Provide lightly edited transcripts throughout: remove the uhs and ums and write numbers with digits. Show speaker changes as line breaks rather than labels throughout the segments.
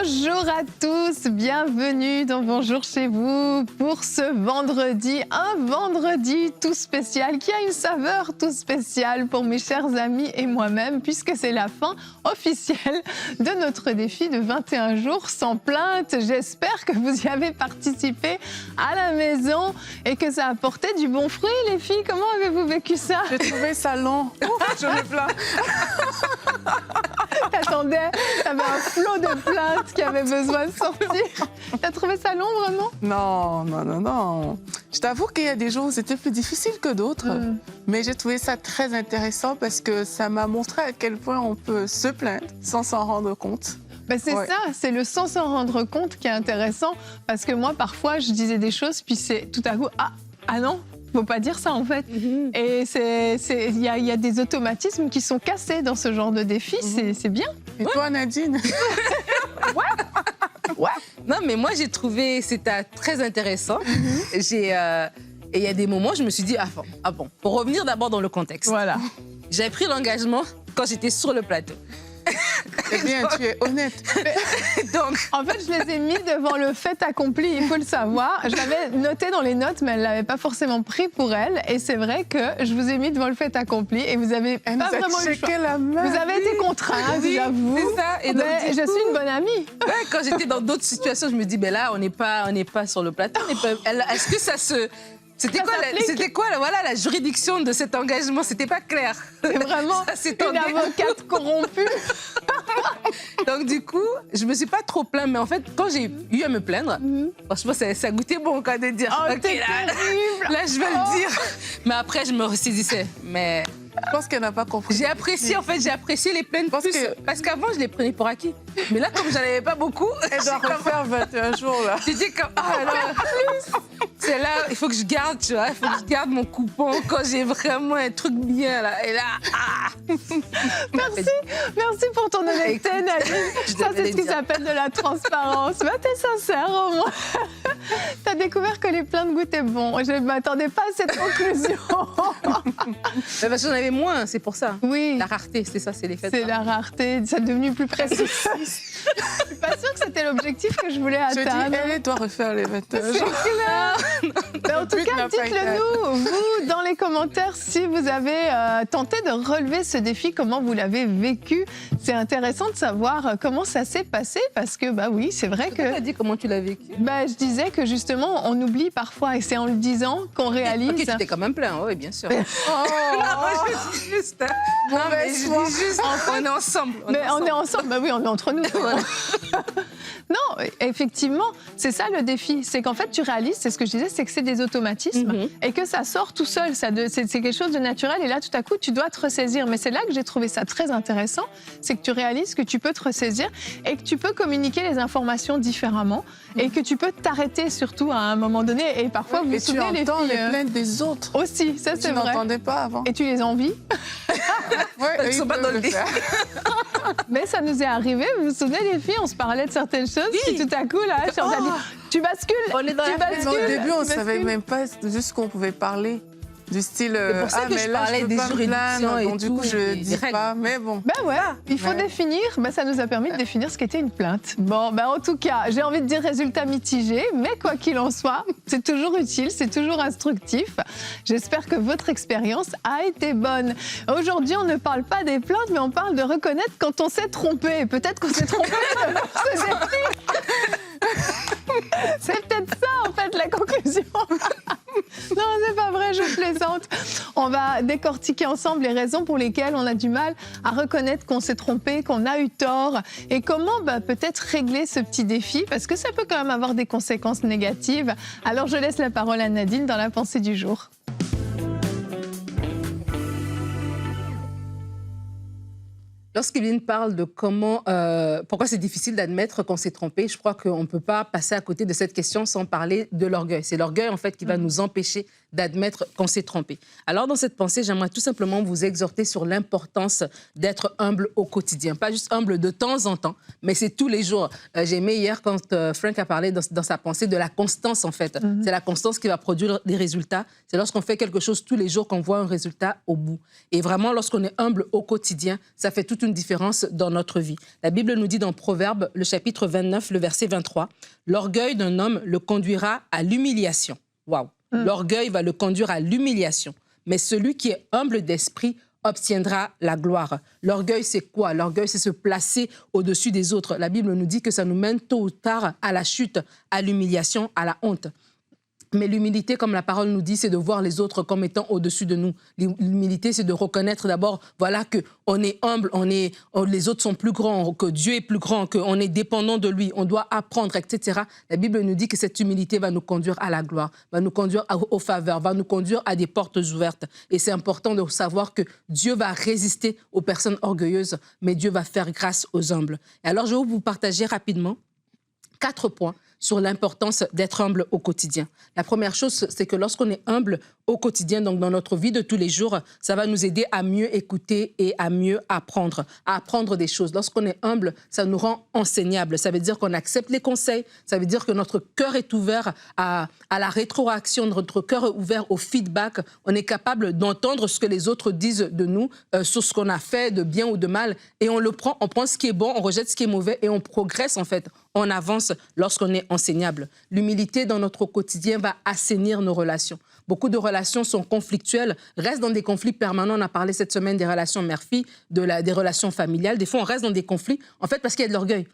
Bonjour à tous, bienvenue dans Bonjour chez vous pour ce vendredi, un vendredi tout spécial qui a une saveur tout spéciale pour mes chers amis et moi-même puisque c'est la fin officielle de notre défi de 21 jours sans plainte. J'espère que vous y avez participé à la maison et que ça a apporté du bon fruit. Les filles, comment avez-vous vécu ça?
J'ai trouvé ça long. Je me plains.
T'attendais, t'avais un flot de plaintes qui avait besoin de sortir. T'as trouvé ça long, vraiment?
Non. Je t'avoue qu'il y a des jours où c'était plus difficile que d'autres, mais j'ai trouvé ça très intéressant parce que ça m'a montré à quel point on peut se plaindre sans s'en rendre compte.
Ben c'est ça, c'est le sans s'en rendre compte qui est intéressant parce que moi, parfois, je disais des choses, puis c'est tout à coup, ah non, faut pas dire ça en fait. Et il y a des automatismes qui sont cassés dans ce genre de défi, c'est bien.
Et toi, Nadine?
Ouais. Non, mais moi, j'ai trouvé c'était très intéressant. Et il y a des moments, je me suis dit, ah bon. Pour revenir d'abord dans le contexte.
Voilà.
J'avais pris l'engagement quand j'étais sur le plateau.
Eh bien, tu es honnête.
Donc, en fait, je les ai mis devant le fait accompli, il faut le savoir. Je l'avais noté dans les notes, mais elle ne l'avait pas forcément pris pour elle. Et c'est vrai que je vous ai mis devant le fait accompli et vous n'avez pas vraiment eu le choix. Vous avez été contrainte, j'avoue.
C'est ça. Et
donc,
donc,
je suis une bonne amie.
Ouais, quand j'étais dans d'autres situations, je me dis, ben là, on n'est pas sur le plateau. Est-ce que ça se... C'était quoi la juridiction de cet engagement? C'était pas clair.
C'est vraiment une avocate corrompue.
Donc du coup, je me suis pas trop plainte, mais en fait, quand j'ai eu à me plaindre, franchement, ça goûtait bon quand de dire.
Oh,
OK, là, je vais le dire. Mais après, je me ressaisissais. Mais
Je pense qu'elle n'a pas compris.
j'ai apprécié les plaintes plus. Parce qu'avant, je les prenais pour acquis. Mais là, comme j'en avais pas beaucoup,
Elle doit refaire 21 jours, là.
j'ai dit comme, c'est là, il faut que je garde, tu vois, il faut que je garde mon coupon quand j'ai vraiment un truc bien, là. Et là,
Merci pour ton honnêteté, Nadine. Ça, c'est ce qui s'appelle de la transparence. Mais t'es sincère, au moins. T'as découvert que les plaintes goûtaient bon. Je ne m'attendais pas à cette conclusion.
Mais parce que j'en avais moins, c'est pour ça.
Oui.
La rareté, c'est ça, c'est les fêtes.
C'est la rareté, ça est devenu plus précis. Je suis pas sûre que c'était l'objectif que je voulais
Je
atteindre.
dis, elle doit refaire les 21
C'est
jours.
clair. Mais en tout
Le but
cas,
n'a pas été
dites-le nous, vous, dans les commentaires, si vous avez tenté de relever ce défi, comment vous l'avez vécu. C'est intéressant de savoir comment ça s'est passé, parce que, bah oui, c'est vrai que...
Tu as dit comment tu l'as vécu?
Bah, je disais que justement, on oublie parfois, et c'est en le disant qu'on réalise...
Ok, tu t'es quand même plaint, oui, bien sûr.
Oh.
Je dis juste, on est ensemble.
Mais on est ensemble, bah oui, on est entre nous. Non, effectivement, c'est ça le défi. C'est qu'en fait, tu réalises, c'est ce que je disais, c'est que c'est des automatismes et que ça sort tout seul. C'est quelque chose de naturel et là, tout à coup, tu dois te ressaisir. Mais c'est là que j'ai trouvé ça très intéressant, c'est que tu réalises que tu peux te ressaisir et que tu peux communiquer les informations différemment et que tu peux t'arrêter surtout à un moment donné. Et parfois, vous vous souvenez,
les plaintes des autres.
Aussi, ça c'est vrai.
Tu n'entendais pas avant.
Et tu les envies.
Ouais,
Ils sont pas dans le
faire.
Mais ça nous est arrivé, vous vous souvenez les filles, on se parlait de certaines choses, puis tout à coup, là, on a dit, tu bascules,
On est dans
tu
la
bascules.
Au début, on ne
tu
savait
bascules.
même pas juste qu'on pouvait parler. Du style,
C'est pour ça que
mais
je
là,
parlais
je peux
des
pas me
juridictions
plaindre,
et
donc du
tout,
coup, je
des
dis
règles.
pas, mais bon.
Ben ouais, il faut définir, ça nous a permis de définir ce qu'était une plainte. Bon, en tout cas, j'ai envie de dire résultat mitigé, mais quoi qu'il en soit, c'est toujours utile, c'est toujours instructif. J'espère que votre expérience a été bonne. Aujourd'hui, on ne parle pas des plaintes, mais on parle de reconnaître quand on s'est trompé. Peut-être qu'on s'est trompé de ce défi. C'est peut-être ça, en fait, la conclusion. Non, c'est pas vrai, je plaisante. On va décortiquer ensemble les raisons pour lesquelles on a du mal à reconnaître qu'on s'est trompé, qu'on a eu tort et comment peut-être régler ce petit défi parce que ça peut quand même avoir des conséquences négatives. Alors je laisse la parole à Nadine dans la pensée du jour.
Lorsqu'Evelyne parle de pourquoi c'est difficile d'admettre qu'on s'est trompé, je crois qu'on ne peut pas passer à côté de cette question sans parler de l'orgueil. C'est l'orgueil, en fait, qui va nous empêcher d'admettre qu'on s'est trompé. Alors, dans cette pensée, j'aimerais tout simplement vous exhorter sur l'importance d'être humble au quotidien. Pas juste humble de temps en temps, mais c'est tous les jours. J'ai aimé hier quand Frank a parlé dans sa pensée de la constance, en fait. C'est la constance qui va produire des résultats. C'est lorsqu'on fait quelque chose tous les jours qu'on voit un résultat au bout. Et vraiment, lorsqu'on est humble au quotidien, ça fait toute une une différence dans notre vie. La Bible nous dit dans Proverbes, le chapitre 29, le verset 23, « L'orgueil d'un homme le conduira à l'humiliation. » Waouh! L'orgueil va le conduire à l'humiliation. Mais celui qui est humble d'esprit obtiendra la gloire. L'orgueil, c'est quoi? L'orgueil, c'est se placer au-dessus des autres. La Bible nous dit que ça nous mène tôt ou tard à la chute, à l'humiliation, à la honte. Mais l'humilité, comme la parole nous dit, c'est de voir les autres comme étant au-dessus de nous. L'humilité, c'est de reconnaître d'abord, voilà, qu'on est humble, les autres sont plus grands, que Dieu est plus grand, qu'on est dépendant de lui, on doit apprendre, etc. La Bible nous dit que cette humilité va nous conduire à la gloire, va nous conduire aux faveurs, va nous conduire à des portes ouvertes. Et c'est important de savoir que Dieu va résister aux personnes orgueilleuses, mais Dieu va faire grâce aux humbles. Et alors, je vais vous partager rapidement 4 points sur l'importance d'être humble au quotidien. La première chose, c'est que lorsqu'on est humble au quotidien, donc dans notre vie de tous les jours, ça va nous aider à mieux écouter et à mieux apprendre, des choses. Lorsqu'on est humble, ça nous rend enseignables. Ça veut dire qu'on accepte les conseils, ça veut dire que notre cœur est ouvert à la rétroaction, notre cœur est ouvert au feedback. On est capable d'entendre ce que les autres disent de nous sur ce qu'on a fait de bien ou de mal, et on prend ce qui est bon, on rejette ce qui est mauvais, et on progresse en fait, on avance lorsqu'on est enseignable. L'humilité dans notre quotidien va assainir nos relations. Beaucoup de relations sont conflictuelles, restent dans des conflits permanents. On a parlé cette semaine des relations mère-fille, des relations familiales. Des fois, on reste dans des conflits, en fait, parce qu'il y a de l'orgueil.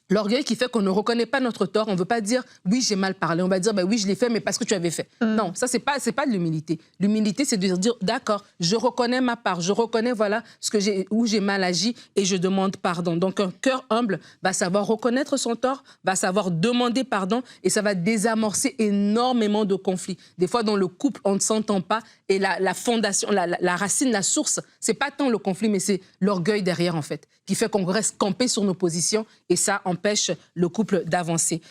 L'orgueil qui fait qu'on ne reconnaît pas notre tort. On ne veut pas dire « oui, j'ai mal parlé ». On va dire bah, « oui, je l'ai fait, mais parce que tu avais fait ». Non, ça, c'est pas de l'humilité. L'humilité, c'est de dire « d'accord, je reconnais ma part, je reconnais voilà, où j'ai mal agi et je demande pardon ». Donc, un cœur humble va savoir reconnaître son tort, va savoir demander pardon, et ça va désamorcer énormément de conflits. Des fois, dans le couple, on ne s'entend pas, et la fondation, la racine, la source, c'est pas tant le conflit, mais c'est l'orgueil derrière, en fait, qui fait qu'on reste campé sur nos positions, et ça empêche le couple d'avancer.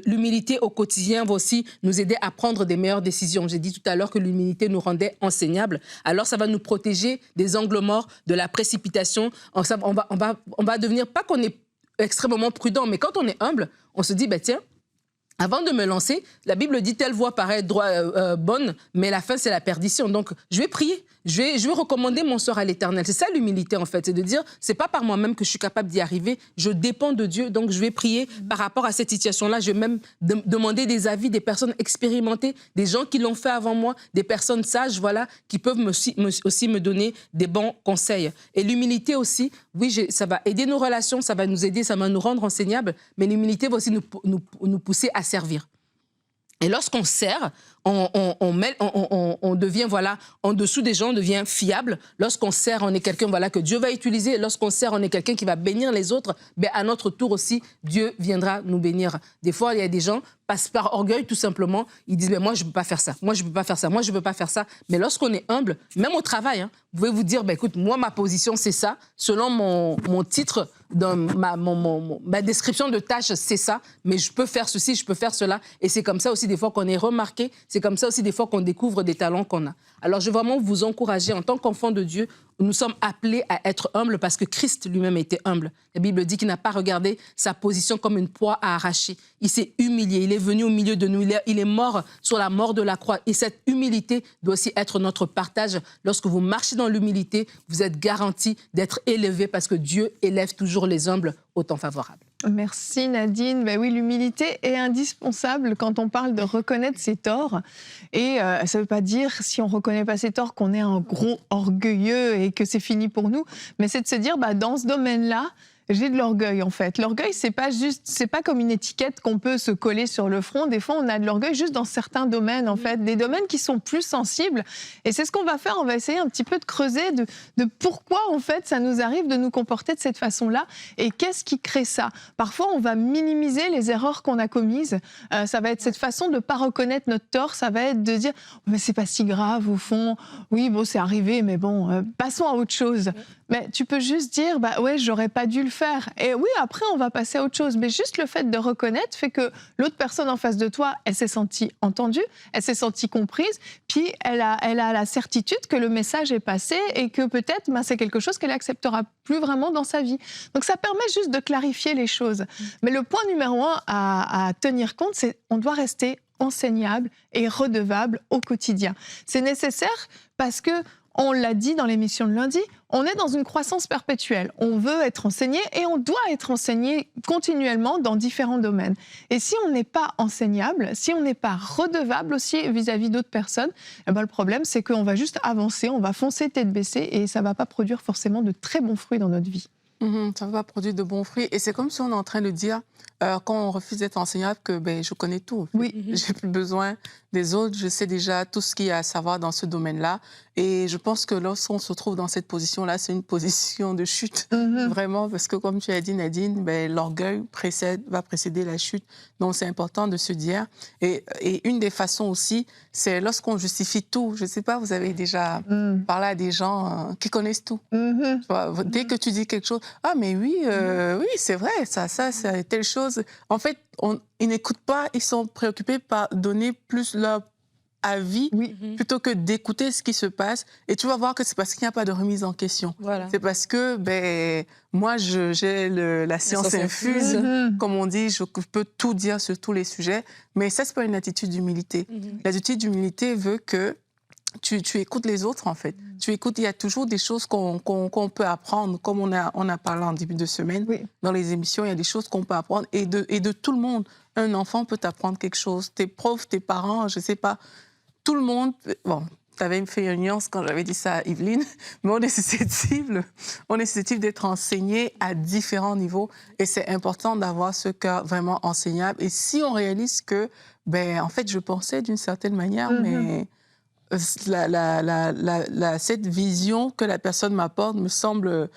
L'humilité au quotidien va aussi nous aider à prendre des meilleures décisions. J'ai dit tout à l'heure que l'humilité nous rendait enseignables. Alors, ça va nous protéger des angles morts, de la précipitation. On va devenir, pas qu'on est extrêmement prudent, mais quand on est humble, on se dit, bah, tiens, avant de me lancer, la Bible dit telle voie paraît bonne, mais la fin, c'est la perdition. Donc, je vais prier. Je vais recommander mon sort à l'Éternel. C'est ça l'humilité, en fait. C'est de dire, c'est pas par moi-même que je suis capable d'y arriver. Je dépends de Dieu. Donc, je vais prier par rapport à cette situation-là. Je vais même demander des avis des personnes expérimentées, des gens qui l'ont fait avant moi, des personnes sages, voilà, qui peuvent aussi me donner des bons conseils. Et l'humilité aussi, oui, ça va aider nos relations, ça va nous aider, ça va nous rendre enseignables, mais l'humilité va aussi nous pousser à servir. Et lorsqu'on sert, on devient, voilà, en dessous des gens, on devient fiable. Lorsqu'on sert, on est quelqu'un, voilà, que Dieu va utiliser. Lorsqu'on sert, on est quelqu'un qui va bénir les autres. Ben, à notre tour aussi, Dieu viendra nous bénir. Des fois, il y a des gens, passent par orgueil, tout simplement. Ils disent, ben, moi, je ne peux pas faire ça. Moi, je ne peux pas faire ça. Moi, je ne peux pas faire ça. Mais lorsqu'on est humble, même au travail, hein, vous pouvez vous dire, ben, écoute, moi, ma position, c'est ça. Selon mon titre, dans ma description de tâche, c'est ça. Mais je peux faire ceci, je peux faire cela. Et c'est comme ça aussi, des fois, qu'on est remarqué. C'est comme ça aussi, des fois, qu'on découvre des talents qu'on a. Alors, je veux vraiment vous encourager, en tant qu'enfant de Dieu, nous sommes appelés à être humbles parce que Christ lui-même était humble. La Bible dit qu'il n'a pas regardé sa position comme une proie à arracher. Il s'est humilié, il est venu au milieu de nous, il est mort sur la mort de la croix. Et cette humilité doit aussi être notre partage. Lorsque vous marchez dans l'humilité, vous êtes garantis d'être élevés parce que Dieu élève toujours les humbles au temps favorable.
Merci Nadine. Ben oui, l'humilité est indispensable quand on parle de reconnaître ses torts. Et ça ne veut pas dire, si on ne reconnaît pas ses torts, qu'on est un gros orgueilleux et que c'est fini pour nous. Mais c'est de se dire, dans ce domaine-là, j'ai de l'orgueil en fait. L'orgueil, c'est pas comme une étiquette qu'on peut se coller sur le front. Des fois, on a de l'orgueil juste dans certains domaines en fait, des domaines qui sont plus sensibles. Et c'est ce qu'on va faire. On va essayer un petit peu de creuser de pourquoi en fait ça nous arrive de nous comporter de cette façon-là et qu'est-ce qui crée ça. Parfois, on va minimiser les erreurs qu'on a commises. Ça va être cette façon de pas reconnaître notre tort. Ça va être de dire mais c'est pas si grave au fond. Oui, bon, c'est arrivé, mais bon, passons à autre chose. Mais tu peux juste dire, ouais, j'aurais pas dû le faire. Et oui, après, on va passer à autre chose. Mais juste le fait de reconnaître fait que l'autre personne en face de toi, elle s'est sentie entendue, elle s'est sentie comprise, puis elle a la certitude que le message est passé et que peut-être, c'est quelque chose qu'elle acceptera plus vraiment dans sa vie. Donc, ça permet juste de clarifier les choses. Mais le point numéro 1 à tenir compte, c'est qu'on doit rester enseignable et redevable au quotidien. C'est nécessaire parce que On l'a dit dans l'émission de lundi, on est dans une croissance perpétuelle. On veut être enseigné et on doit être enseigné continuellement dans différents domaines. Et si on n'est pas enseignable, si on n'est pas redevable aussi vis-à-vis d'autres personnes, eh ben le problème, c'est qu'on va juste avancer, on va foncer tête baissée et ça ne va pas produire forcément de très bons fruits dans notre vie.
Ça ne va pas produire de bons fruits. Et c'est comme si on est en train de dire, quand on refuse d'être enseignable, que je connais tout.
Oui.
J'ai plus besoin des autres. Je sais déjà tout ce qu'il y a à savoir dans ce domaine-là. Et je pense que lorsqu'on se trouve dans cette position-là, c'est une position de chute. Vraiment, parce que comme tu as dit, Nadine, l'orgueil va précéder la chute. Donc, c'est important de se dire. Et une des façons aussi, c'est lorsqu'on justifie tout. Je ne sais pas, vous avez déjà parlé à des gens qui connaissent tout. Dès que tu dis quelque chose, ah, mais oui, oui, c'est vrai, ça, c'est telle chose. En fait, ils n'écoutent pas, ils sont préoccupés par donner plus leur avis plutôt que d'écouter ce qui se passe. Et tu vas voir que c'est parce qu'il n'y a pas de remise en question. Voilà. C'est parce que moi, j'ai la science infuse. Comme on dit, je peux tout dire sur tous les sujets. Mais ça, ce n'est pas une attitude d'humilité. L'attitude d'humilité veut que tu écoutes les autres, en fait. Tu écoutes, il y a toujours des choses qu'on peut apprendre, comme on a parlé en début de semaine. Dans les émissions, il y a des choses qu'on peut apprendre, et de tout le monde. Un enfant peut t'apprendre quelque chose. Tes profs, tes parents, je ne sais pas. Tout le monde... Bon, tu avais fait une nuance quand j'avais dit ça à Yveline, mais on est susceptible d'être enseigné à différents niveaux, et c'est important d'avoir ce cœur vraiment enseignable. Et si on réalise que, en fait, je pensais d'une certaine manière, mais... cette vision que la personne m'apporte me semble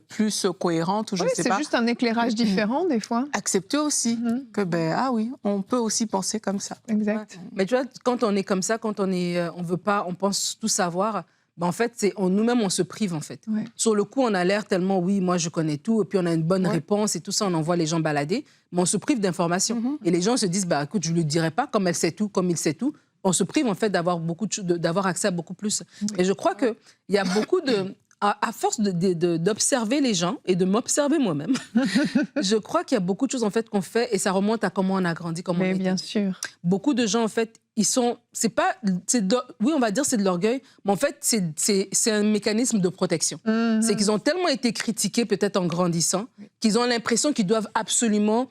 plus cohérente, ou je ne sais pas.
C'est juste un éclairage différent, des fois.
Accepter aussi que, ah oui, on peut aussi penser comme ça.
Exact.
Mais tu vois, quand on est comme ça, quand on veut pas, on pense tout savoir, en fait, nous-mêmes, on se prive, en fait. Sur le coup, on a l'air tellement, oui, moi, je connais tout, et puis on a une bonne réponse, et tout ça, on envoie les gens balader, mais on se prive d'informations. Et les gens se disent, écoute, je ne lui dirai pas, comme elle sait tout, comme il sait tout. On se prive, en fait, d'avoir accès à beaucoup plus. Et je crois qu'il y a beaucoup de... À force d'observer les gens et de m'observer moi-même, je crois qu'il y a beaucoup de choses, en fait, qu'on fait, et ça remonte à comment on a grandi, comment on est.
Bien sûr.
Beaucoup de gens, en fait, oui, on va dire c'est de l'orgueil, mais en fait, c'est un mécanisme de protection. C'est qu'ils ont tellement été critiqués, peut-être en grandissant, qu'ils ont l'impression qu'ils doivent absolument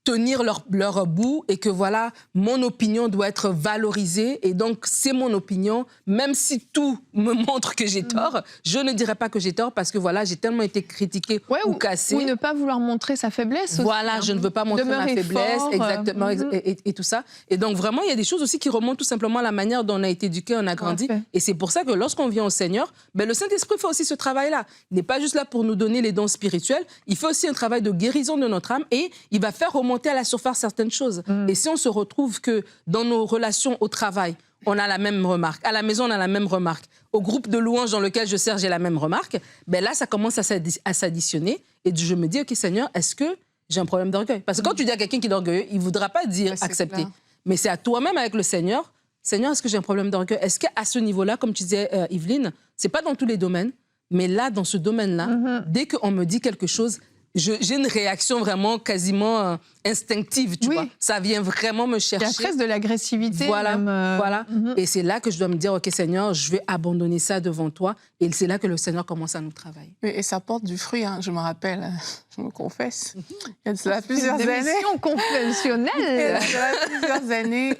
tenir leur bout, et que voilà, mon opinion doit être valorisée, et donc c'est mon opinion, même si tout me montre que j'ai tort, je ne dirai pas que j'ai tort, parce que voilà, j'ai tellement été critiquée ou cassée.
Ou ne pas vouloir montrer sa faiblesse aussi.
Voilà, je ne veux pas montrer ma faiblesse, exactement, et tout ça. Et donc vraiment, il y a des choses aussi qui remontent tout simplement à la manière dont on a été éduqué, on a grandi. Et c'est pour ça que lorsqu'on vient au Seigneur, le Saint-Esprit fait aussi ce travail-là. Il n'est pas juste là pour nous donner les dons spirituels, il fait aussi un travail de guérison de notre âme, et il va faire remonter à la surface certaines choses. Et si on se retrouve que dans nos relations au travail, on a la même remarque, à la maison, on a la même remarque, au groupe de louanges dans lequel je sers, j'ai la même remarque, là, ça commence à s'additionner, et je me dis, OK, Seigneur, est-ce que j'ai un problème d'orgueil? Parce que quand tu dis à quelqu'un qui est orgueilleux, il ne voudra pas dire accepter. Mais c'est à toi-même avec le Seigneur, Seigneur, est-ce que j'ai un problème d'orgueil? Est-ce qu'à ce niveau-là, comme tu disais, Yveline, ce n'est pas dans tous les domaines, mais là, dans ce domaine-là, dès qu'on me dit quelque chose, j'ai une réaction vraiment quasiment instinctive, tu vois. Ça vient vraiment me chercher.
Il y a presque de l'agressivité.
Voilà, voilà. Et c'est là que je dois me dire, OK, Seigneur, je vais abandonner ça devant toi. Et c'est là que le Seigneur commence à nous travailler.
Et ça porte du fruit, je me rappelle, je me confesse. Il y a de cela plusieurs années.
Émission conventionnelle.
Il y a de cela plusieurs années.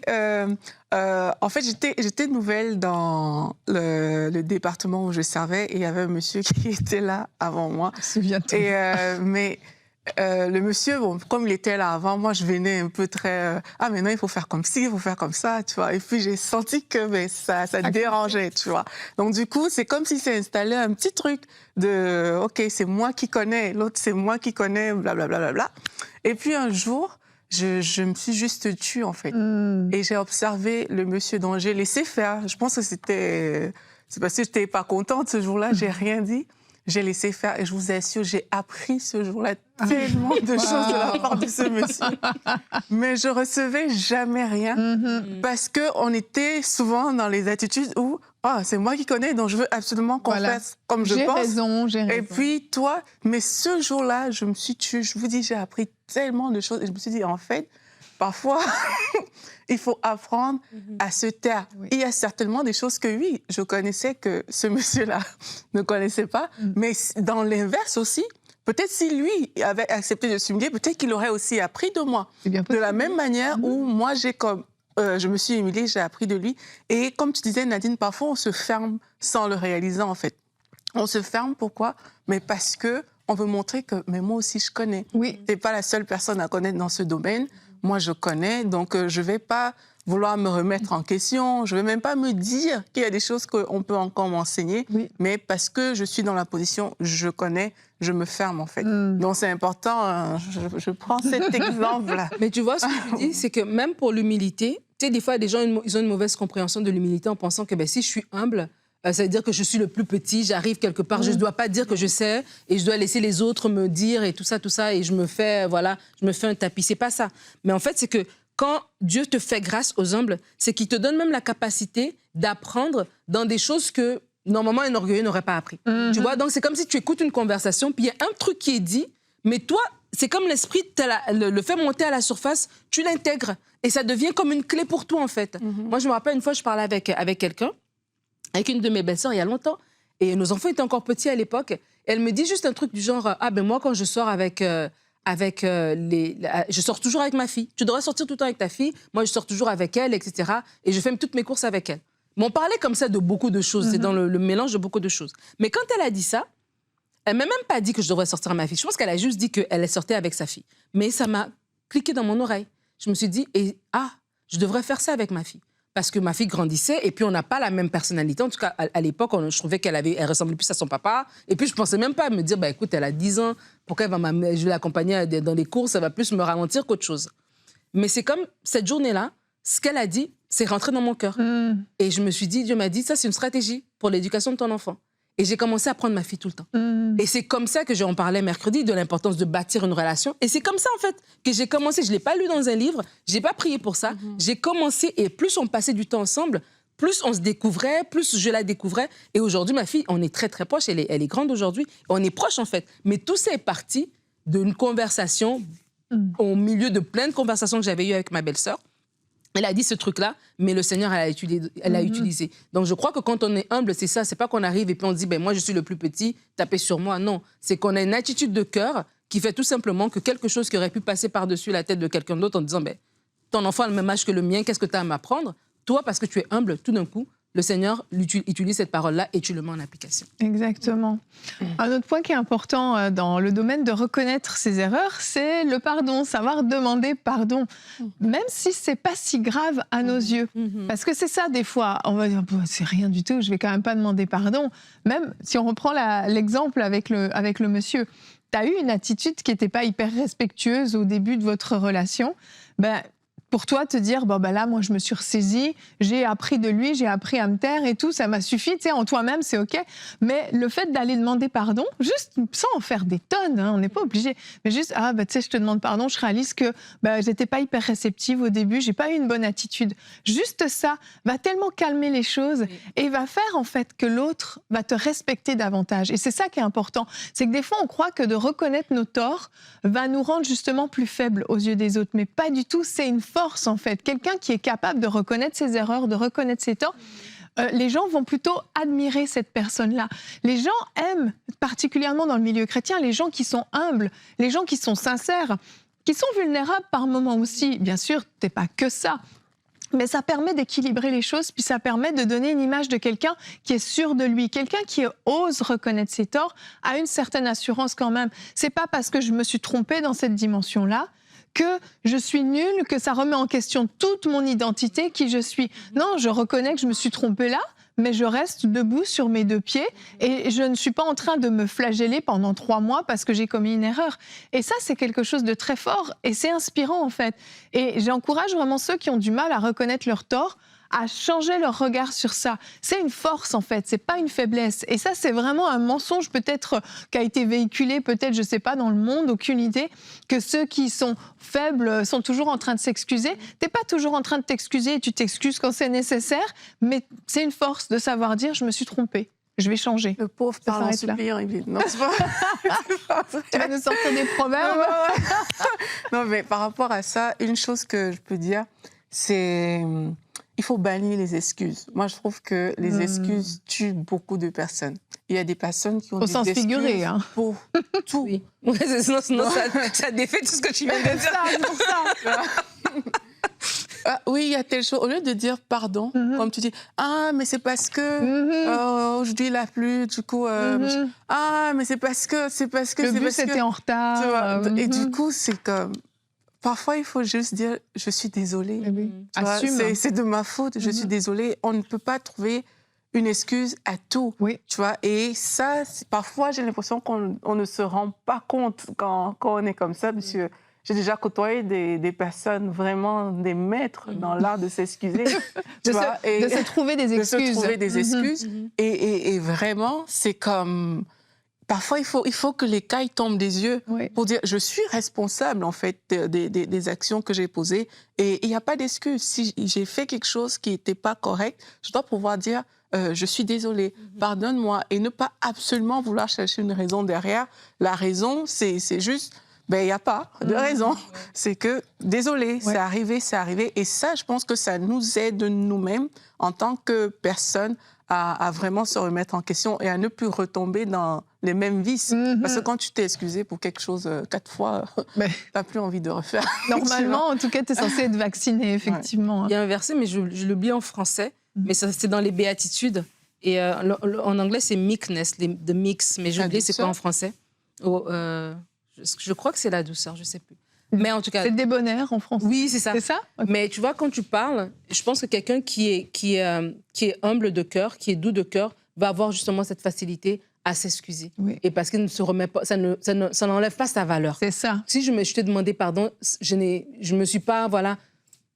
En fait, j'étais nouvelle dans le département où je servais, et il y avait un monsieur qui était là avant moi.
Souviens-toi.
Mais le monsieur, comme il était là avant, moi je venais un peu très... maintenant il faut faire comme ci, il faut faire comme ça, tu vois. Et puis j'ai senti que ça dérangeait, tu vois. Donc du coup, c'est comme si s'est installé un petit truc de OK, c'est moi qui connais, l'autre c'est moi qui connais, blablabla. Bla, bla, bla. Et puis un jour, je me suis juste tue, en fait. Et j'ai observé le monsieur dont j'ai laissé faire. Je pense que c'est parce que je n'étais pas contente ce jour-là, j'ai rien dit. J'ai laissé faire, et je vous assure, j'ai appris ce jour-là tellement de choses de la part de ce monsieur. Mais je recevais jamais rien, parce qu'on était souvent dans les attitudes où c'est moi qui connais, donc je veux absolument qu'on fasse comme je pense.
J'ai raison.
Et puis toi, mais ce jour-là, je me suis tue. Je vous dis, j'ai appris tellement de choses, et je me suis dit, en fait, parfois, il faut apprendre à se taire.
Oui.
Il y a certainement des choses que, oui, je connaissais que ce monsieur-là ne connaissait pas, mais dans l'inverse aussi, peut-être si lui avait accepté de s'humilier, peut-être qu'il aurait aussi appris de moi.
C'est bien
De
possible.
la même manière où moi, je me suis humiliée, j'ai appris de lui. Et comme tu disais, Nadine, parfois, on se ferme sans le réaliser, en fait. On se ferme, pourquoi? Mais parce que on veut montrer que, mais moi aussi, je connais.
Oui.
Tu n'es pas la seule personne à connaître dans ce domaine. Moi, je connais, donc je ne vais pas vouloir me remettre en question. Je ne vais même pas me dire qu'il y a des choses qu'on peut encore m'enseigner.
Oui.
Mais parce que je suis dans la position, je connais, je me ferme, en fait. Donc, c'est important. Je prends cet exemple-là.
Mais tu vois, ce que tu dis, c'est que même pour l'humilité, tu sais, des fois, des gens, ils ont une mauvaise compréhension de l'humilité en pensant que si je suis humble, ça veut dire que je suis le plus petit, j'arrive quelque part, je ne dois pas dire que je sais et je dois laisser les autres me dire et tout ça, et je me fais un tapis. C'est pas ça. Mais en fait, c'est que quand Dieu te fait grâce aux humbles, c'est qu'il te donne même la capacité d'apprendre dans des choses que normalement un orgueilleux n'aurait pas appris. Tu vois, donc c'est comme si tu écoutes une conversation, puis il y a un truc qui est dit, mais toi, c'est comme l'esprit le fait monter à la surface, tu l'intègres et ça devient comme une clé pour toi en fait. Moi, je me rappelle une fois, je parlais avec quelqu'un, avec une de mes belles-sœurs il y a longtemps, et nos enfants étaient encore petits à l'époque. Elle me dit juste un truc du genre, moi quand je sors je sors toujours avec ma fille. Tu devrais sortir tout le temps avec ta fille. Moi, je sors toujours avec elle, etc. Et je fais toutes mes courses avec elle. Mais on parlait comme ça de beaucoup de choses. C'est dans le mélange de beaucoup de choses. Mais quand elle a dit ça, elle m'a même pas dit que je devrais sortir avec ma fille. Je pense qu'elle a juste dit qu'elle sortait avec sa fille. Mais ça m'a cliqué dans mon oreille. Je me suis dit, je devrais faire ça avec ma fille. Parce que ma fille grandissait et puis on n'a pas la même personnalité. En tout cas, à l'époque, je trouvais elle ressemblait plus à son papa. Et puis, je pensais même pas à me dire, écoute, elle a 10 ans, pourquoi je vais l'accompagner dans les courses, ça va plus me ralentir qu'autre chose. Mais c'est comme cette journée-là, ce qu'elle a dit, c'est rentré dans mon cœur. Et je me suis dit, Dieu m'a dit, ça, c'est une stratégie pour l'éducation de ton enfant. Et j'ai commencé à prendre ma fille tout le temps. Et c'est comme ça que j'en parlais mercredi, de l'importance de bâtir une relation. Et c'est comme ça, en fait, que j'ai commencé. Je ne l'ai pas lu dans un livre, je n'ai pas prié pour ça. J'ai commencé, et plus on passait du temps ensemble, plus on se découvrait, plus je la découvrais. Et aujourd'hui, ma fille, on est très, très proches. Elle est grande aujourd'hui. On est proches, en fait. Mais tout ça est parti d'une conversation, au milieu de plein de conversations que j'avais eues avec ma belle-sœur. Elle a dit ce truc-là, mais le Seigneur, elle a utilisé. Donc, je crois que quand on est humble, c'est ça. C'est pas qu'on arrive et puis on dit, moi, je suis le plus petit, tapez sur moi. Non, c'est qu'on a une attitude de cœur qui fait tout simplement que quelque chose qui aurait pu passer par-dessus la tête de quelqu'un d'autre en disant, ton enfant a le même âge que le mien, qu'est-ce que tu as à m'apprendre? Toi, parce que tu es humble, tout d'un coup, le Seigneur utilise cette parole-là et tu le mets en application.
Exactement. Un autre point qui est important dans le domaine de reconnaître ses erreurs, c'est le pardon, savoir demander pardon, même si c'est pas si grave à nos yeux. Parce que c'est ça, des fois, on va dire, c'est rien du tout, je vais quand même pas demander pardon. Même si on reprend l'exemple avec le monsieur, tu as eu une attitude qui n'était pas hyper respectueuse au début de votre relation, pour toi, te dire, là, moi, je me suis ressaisie, j'ai appris de lui, j'ai appris à me taire et tout, ça m'a suffi, tu sais, en toi-même, c'est OK. Mais le fait d'aller demander pardon, juste sans en faire des tonnes, on n'est pas obligé, mais juste, tu sais, je te demande pardon, je réalise que j'étais pas hyper réceptive au début, j'ai pas eu une bonne attitude. Juste ça va tellement calmer les choses et va faire, en fait, que l'autre va te respecter davantage. Et c'est ça qui est important. C'est que des fois, on croit que de reconnaître nos torts va nous rendre justement plus faibles aux yeux des autres, mais pas du tout, c'est une force, en fait. Quelqu'un qui est capable de reconnaître ses erreurs, de reconnaître ses torts, les gens vont plutôt admirer cette personne-là. Les gens aiment, particulièrement dans le milieu chrétien, les gens qui sont humbles, les gens qui sont sincères, qui sont vulnérables par moments aussi. Bien sûr, t'es pas que ça. Mais ça permet d'équilibrer les choses, puis ça permet de donner une image de quelqu'un qui est sûr de lui, quelqu'un qui ose reconnaître ses torts, a une certaine assurance quand même. C'est pas parce que je me suis trompée dans cette dimension-là que je suis nulle, que ça remet en question toute mon identité, qui je suis. Non, je reconnais que je me suis trompée là, mais je reste debout sur mes deux pieds et je ne suis pas en train de me flageller pendant 3 mois parce que j'ai commis une erreur. Et ça, c'est quelque chose de très fort et c'est inspirant, en fait. Et j'encourage vraiment ceux qui ont du mal à reconnaître leurs torts à changer leur regard sur ça. C'est une force, en fait, c'est pas une faiblesse. Et ça, c'est vraiment un mensonge peut-être qui a été véhiculé, peut-être, je sais pas, dans le monde, aucune idée, que ceux qui sont faibles sont toujours en train de s'excuser. T'es pas toujours en train de t'excuser et tu t'excuses quand c'est nécessaire, mais c'est une force de savoir dire « je me suis trompée ». je vais changer.
Le pauvre
Ça
parle en
s'arrête là.
suppliant, Evelyne. Non, c'est pas...
Tu vas nous sortir des proverbes.
Non, mais par rapport à ça, une chose que je peux dire, c'est il faut bannir les excuses. Moi, je trouve que les excuses tuent beaucoup de personnes. Il y a des personnes qui ont
Au
des
sens
excuses
figuré, hein.
pour tout.
Oui. Ouais, sinon ça défait tout ce que tu viens de dire.
C'est pour ça.
Ah, oui, il y a telle chose. Au lieu de dire pardon, comme tu dis, ah, mais c'est parce que aujourd'hui il a plu, du coup, ah, mais c'est parce que,
Le bus était en retard.
Tu vois, et du coup, c'est comme, parfois il faut juste dire, je suis désolée.
Oui.
Tu vois,
Assume.
c'est de ma faute, je suis désolée. On ne peut pas trouver une excuse à tout.
Oui.
Tu vois, et ça, parfois j'ai l'impression qu'on ne se rend pas compte quand on est comme ça, parce que j'ai déjà côtoyé des personnes vraiment des maîtres dans l'art de s'excuser.
De se trouver des excuses.
De se trouver des excuses. Et vraiment, c'est comme... Parfois, il faut que les cailles tombent des yeux pour dire je suis responsable, en fait, des actions que j'ai posées. Et il n'y a pas d'excuse. Si j'ai fait quelque chose qui n'était pas correct, je dois pouvoir dire je suis désolée, pardonne-moi. Et ne pas absolument vouloir chercher une raison derrière. La raison, c'est juste... Ben, il n'y a pas de raison. C'est que, désolé, c'est arrivé, c'est arrivé. Et ça, je pense que ça nous aide nous-mêmes, en tant que personne, à vraiment se remettre en question et à ne plus retomber dans les mêmes vices. Parce que quand tu t'es excusé pour quelque chose 4 fois, tu n'as plus envie de refaire.
Normalement, en tout cas, tu es censé être vacciné, effectivement.
Il y a un verset, mais je l'oublie en français, mais c'est dans les béatitudes. Et en anglais, c'est meekness, the mix, mais j'ai oublié c'est quoi en français. Je crois que c'est la douceur, je ne sais plus. Mais en tout cas...
C'est le débonnaire en français.
Oui, c'est ça.
C'est ça? Okay.
Mais tu vois, quand tu parles, je pense que quelqu'un qui est humble de cœur, qui est doux de cœur, va avoir justement cette facilité à s'excuser. Oui. Et parce qu'il ne se remet pas, ça n'enlève pas sa valeur.
C'est ça.
Si je t'ai demandé pardon, je me suis pas, voilà...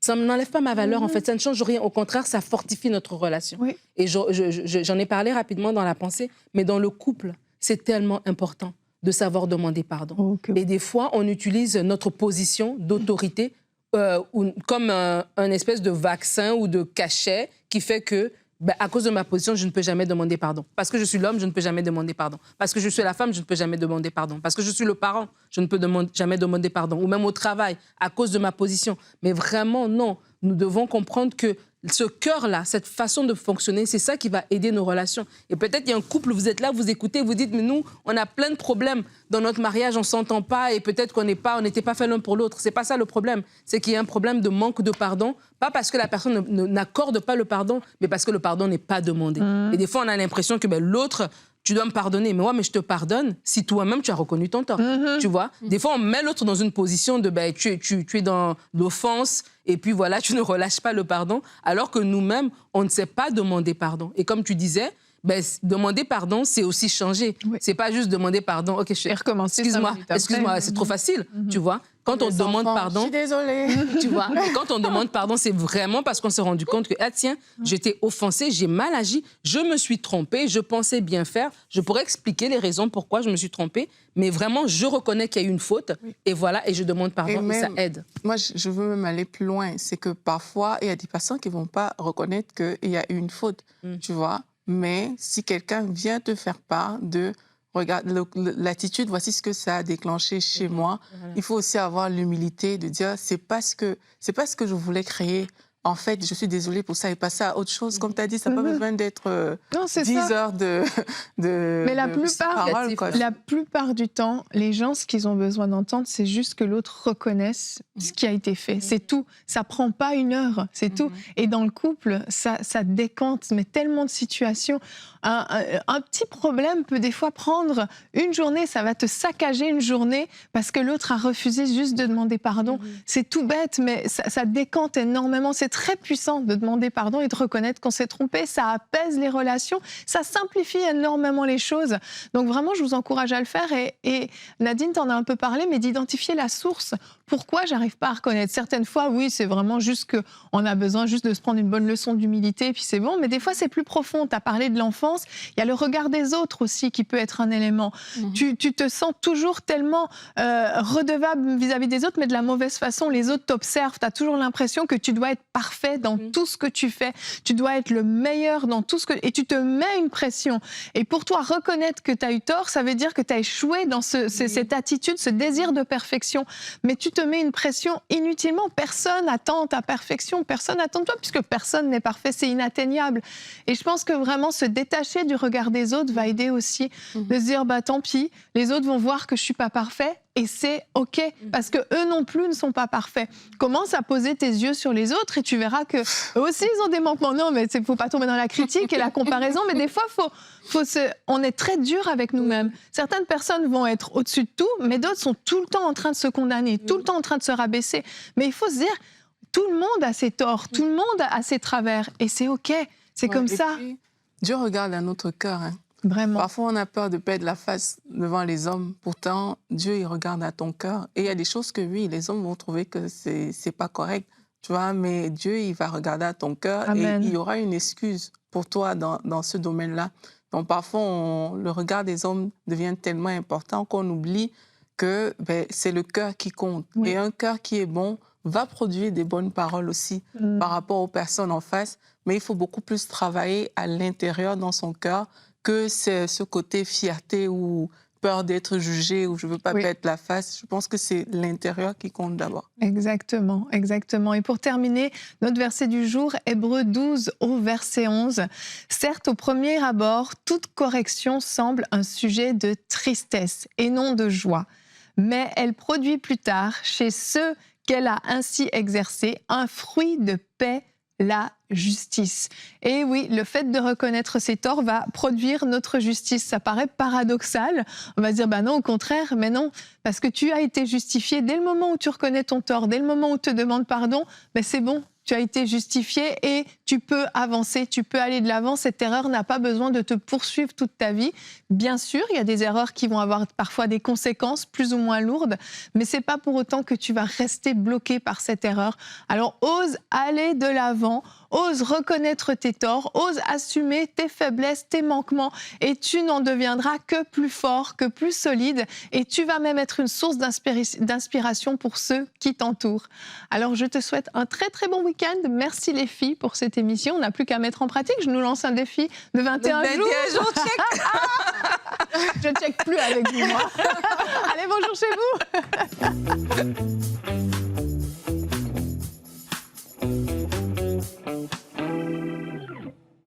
Ça n'enlève pas ma valeur, en fait. Ça ne change rien. Au contraire, ça fortifie notre relation. Oui. Et j'en ai parlé rapidement dans la pensée, mais dans le couple, c'est tellement important de savoir demander pardon. Okay. Et des fois, on utilise notre position d'autorité comme un espèce de vaccin ou de cachet qui fait que, à cause de ma position, je ne peux jamais demander pardon. Parce que je suis l'homme, je ne peux jamais demander pardon. Parce que je suis la femme, je ne peux jamais demander pardon. Parce que je suis le parent, je ne peux jamais demander pardon. Ou même au travail, à cause de ma position. Mais vraiment, non. Nous devons comprendre que ce cœur-là, cette façon de fonctionner, c'est ça qui va aider nos relations. Et peut-être il y a un couple, vous êtes là, vous écoutez, vous dites, mais nous, on a plein de problèmes dans notre mariage, on ne s'entend pas et peut-être qu'on n'était pas fait l'un pour l'autre. Ce n'est pas ça le problème. C'est qu'il y a un problème de manque de pardon, pas parce que la personne n'accorde pas le pardon, mais parce que le pardon n'est pas demandé. Et des fois, on a l'impression que l'autre... Tu dois me pardonner, mais je te pardonne si toi-même tu as reconnu ton tort. Tu vois? Des fois, on met l'autre dans une position de tu es dans l'offense et puis voilà, tu ne relâches pas le pardon, alors que nous-mêmes, on ne sait pas demander pardon. Et comme tu disais, demander pardon, c'est aussi changer. Oui. C'est pas juste demander pardon. Ok, excuse-moi, c'est trop facile, tu vois. Quand on demande pardon,
je suis désolée.
Tu vois. Quand on demande pardon, c'est vraiment parce qu'on s'est rendu compte que tiens, j'étais offensée, j'ai mal agi, je me suis trompée, je pensais bien faire. Je pourrais expliquer les raisons pourquoi je me suis trompée, mais vraiment, je reconnais qu'il y a eu une faute et voilà, et je demande pardon et ça aide.
Moi, je veux même aller plus loin. C'est que parfois, il y a des personnes qui vont pas reconnaître qu'il y a eu une faute, tu vois. Mais si quelqu'un vient te faire part de regarde l'attitude, voici ce que ça a déclenché chez moi, il faut aussi avoir l'humilité de dire c'est pas ce que je voulais créer. En fait, je suis désolée pour ça et passer à autre chose. Comme tu as dit, ça n'a pas besoin d'être 10 heures de
Mais la plupart du temps, les gens, ce qu'ils ont besoin d'entendre, c'est juste que l'autre reconnaisse ce qui a été fait. C'est tout. Ça ne prend pas 1 heure, c'est tout. Et dans le couple, ça décante, mais tellement de situations. Un petit problème peut des fois prendre une journée, ça va te saccager une journée parce que l'autre a refusé juste de demander pardon. C'est tout bête, mais ça décante énormément. C'est très puissant de demander pardon et de reconnaître qu'on s'est trompé. Ça apaise les relations, ça simplifie énormément les choses. Donc vraiment, je vous encourage à le faire. Et Nadine, t'en as un peu parlé, mais d'identifier la source. pourquoi j'arrive pas à reconnaître. Certaines fois, oui, c'est vraiment juste qu'on a besoin juste de se prendre une bonne leçon d'humilité, et puis c'est bon. Mais des fois, c'est plus profond. Tu as parlé de l'enfance. Il y a le regard des autres aussi qui peut être un élément. Tu te sens toujours tellement redevable vis-à-vis des autres, mais de la mauvaise façon. Les autres t'observent. Tu as toujours l'impression que tu dois être parfait dans tout ce que tu fais. Tu dois être le meilleur dans tout ce que... Et tu te mets une pression. Et pour toi, reconnaître que tu as eu tort, ça veut dire que tu as échoué dans cette attitude, ce désir de perfection. Mais tu te mets une pression inutilement. Personne n'attend ta perfection. Personne n'attend de toi, puisque personne n'est parfait. C'est inatteignable. Et je pense que vraiment se détacher du regard des autres va aider aussi. De se dire, tant pis, les autres vont voir que je ne suis pas parfait. Et c'est OK, parce qu'eux non plus ne sont pas parfaits. Commence à poser tes yeux sur les autres et tu verras qu'eux aussi, ils ont des manquements. Non, mais il ne faut pas tomber dans la critique et la comparaison, mais des fois, on est très dur avec nous-mêmes. Certaines personnes vont être au-dessus de tout, mais d'autres sont tout le temps en train de se condamner, tout le temps en train de se rabaisser. Mais il faut se dire, tout le monde a ses torts, tout le monde a ses travers, et c'est OK, c'est comme ça.
Puis, Dieu regarde à notre cœur, hein.
Vraiment.
Parfois, on a peur de perdre la face devant les hommes. Pourtant, Dieu, il regarde à ton cœur. Et il y a des choses que, oui, les hommes vont trouver que c'est pas correct, tu vois, mais Dieu, il va regarder à ton cœur.
Amen.
Et il y aura une excuse pour toi dans ce domaine-là. Donc, parfois, le regard des hommes devient tellement important qu'on oublie que c'est le cœur qui compte.
Oui.
Et un cœur qui est bon va produire des bonnes paroles aussi par rapport aux personnes en face. Mais il faut beaucoup plus travailler à l'intérieur dans son cœur que c'est ce côté fierté ou peur d'être jugé ou je ne veux pas perdre la face. Je pense que c'est l'intérieur qui compte d'abord.
Exactement, exactement. Et pour terminer, notre verset du jour, Hébreux 12 au verset 11. Certes, au premier abord, toute correction semble un sujet de tristesse et non de joie. Mais elle produit plus tard, chez ceux qu'elle a ainsi exercés, un fruit de paix, la justice. Et oui, le fait de reconnaître ses torts va produire notre justice. Ça paraît paradoxal. On va se dire, non, au contraire, mais non. Parce que tu as été justifié dès le moment où tu reconnais ton tort, dès le moment où tu te demandes pardon, c'est bon. Tu as été justifié et tu peux avancer, tu peux aller de l'avant. Cette erreur n'a pas besoin de te poursuivre toute ta vie. Bien sûr, il y a des erreurs qui vont avoir parfois des conséquences plus ou moins lourdes, mais ce n'est pas pour autant que tu vas rester bloqué par cette erreur. Alors, ose aller de l'avant, ose reconnaître tes torts, ose assumer tes faiblesses, tes manquements, et tu n'en deviendras que plus fort, que plus solide, et tu vas même être une source d'inspiration pour ceux qui t'entourent. Alors, je te souhaite un très très bon week-end. Merci les filles pour cette émission. On n'a plus qu'à mettre en pratique. Je nous lance un défi de 21 jours.
Check.
Je ne check plus avec vous, moi. Allez, bonjour chez vous.